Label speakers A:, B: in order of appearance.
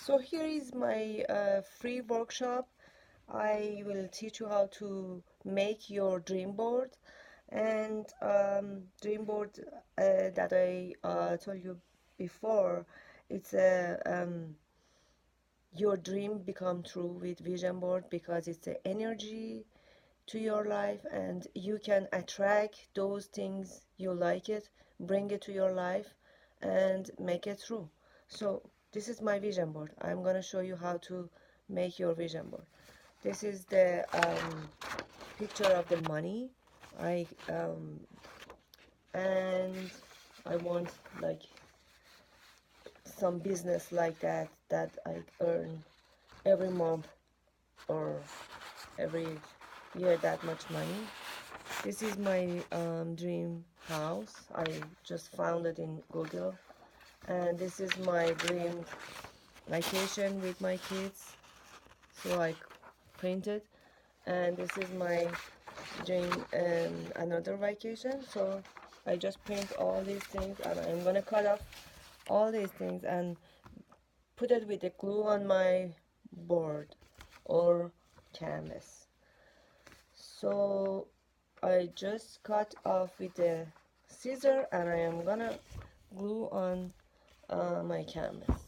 A: So here is my free workshop. I will teach you how to make your dream board, and dream board that I told you before. It's a your dream become true with vision board, because it's the energy to your life, and you can attract those things you like it, bring it to your life, and make it true. So this is my vision board. I'm gonna show you how to make your vision board. This is the picture of the money I and I want like some business like that I earn every month or every year that much money. This is my dream house. I just found it in Google. And this is my dream vacation with my kids. So I printed. And this is my dream another vacation. So I just print all these things, and I'm gonna cut off all these things and put it with the glue on my board or canvas. So I just cut off with the scissor, and I am gonna glue on my canvas.